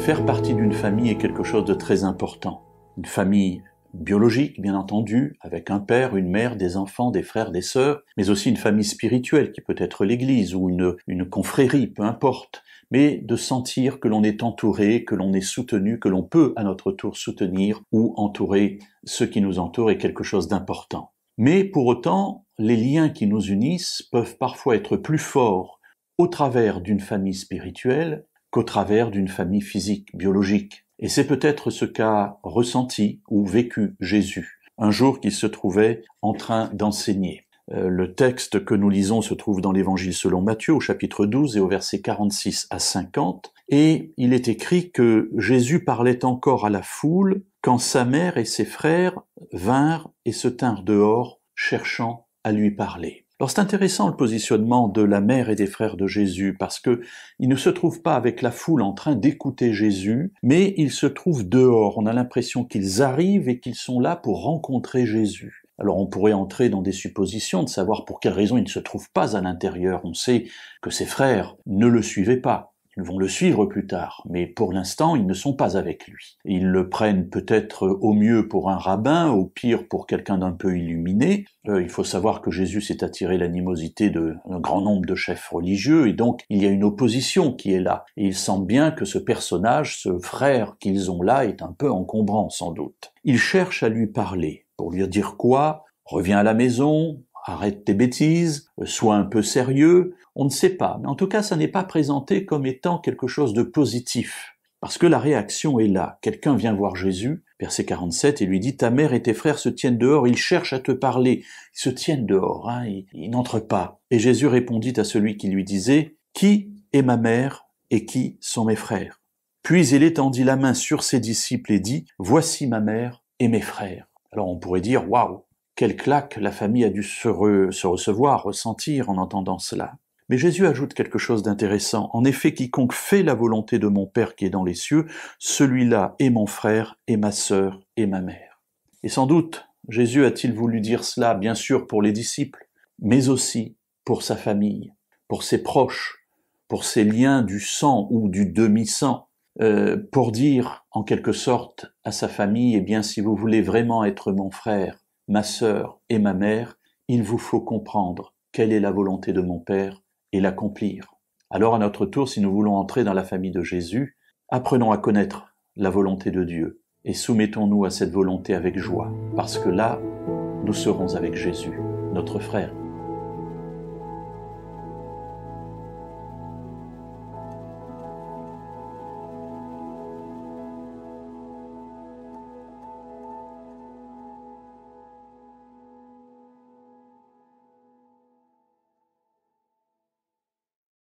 Faire partie d'une famille est quelque chose de très important. Une famille biologique, bien entendu, avec un père, une mère, des enfants, des frères, des sœurs, mais aussi une famille spirituelle qui peut être l'église ou une confrérie, peu importe, mais de sentir que l'on est entouré, que l'on est soutenu, que l'on peut à notre tour soutenir ou entourer ceux qui nous entourent est quelque chose d'important. Mais pour autant, les liens qui nous unissent peuvent parfois être plus forts au travers d'une famille spirituelle qu'au travers d'une famille physique, biologique. Et c'est peut-être ce qu'a ressenti ou vécu Jésus, un jour qu'il se trouvait en train d'enseigner. Le texte que nous lisons se trouve dans l'Évangile selon Matthieu, au chapitre 12 et au verset 46 à 50, et il est écrit que Jésus parlait encore à la foule quand sa mère et ses frères vinrent et se tinrent dehors, cherchant à lui parler. Alors c'est intéressant le positionnement de la mère et des frères de Jésus, parce que ils ne se trouvent pas avec la foule en train d'écouter Jésus, mais ils se trouvent dehors. On a l'impression qu'ils arrivent et qu'ils sont là pour rencontrer Jésus. Alors on pourrait entrer dans des suppositions de savoir pour quelles raisons ils ne se trouvent pas à l'intérieur. On sait que ses frères ne le suivaient pas. Ils vont le suivre plus tard, mais pour l'instant, ils ne sont pas avec lui. Ils le prennent peut-être au mieux pour un rabbin, au pire pour quelqu'un d'un peu illuminé. Il faut savoir que Jésus s'est attiré l'animosité d'un grand nombre de chefs religieux, et donc il y a une opposition qui est là. Et il semble bien que ce personnage, ce frère qu'ils ont là, est un peu encombrant sans doute. Ils cherchent à lui parler. Pour lui dire quoi? Reviens à la maison, arrête tes bêtises, sois un peu sérieux, on ne sait pas. Mais en tout cas, ça n'est pas présenté comme étant quelque chose de positif. Parce que la réaction est là. Quelqu'un vient voir Jésus, verset 47, et lui dit « Ta mère et tes frères se tiennent dehors, ils cherchent à te parler. » Ils se tiennent dehors, ils n'entrent pas. Et Jésus répondit à celui qui lui disait « Qui est ma mère et qui sont mes frères ?» Puis il étendit la main sur ses disciples et dit « Voici ma mère et mes frères. » Alors on pourrait dire « Waouh !» Quelle claque la famille a dû se recevoir, ressentir en entendant cela. Mais Jésus ajoute quelque chose d'intéressant. En effet, quiconque fait la volonté de mon Père qui est dans les cieux, celui-là est mon frère et ma sœur et ma mère. Et sans doute, Jésus a-t-il voulu dire cela, bien sûr, pour les disciples, mais aussi pour sa famille, pour ses proches, pour ses liens du sang ou du demi-sang, pour dire, en quelque sorte, à sa famille, eh bien, si vous voulez vraiment être mon frère, ma sœur et ma mère, il vous faut comprendre quelle est la volonté de mon Père et l'accomplir. Alors à notre tour, si nous voulons entrer dans la famille de Jésus, apprenons à connaître la volonté de Dieu et soumettons-nous à cette volonté avec joie, parce que là, nous serons avec Jésus, notre frère.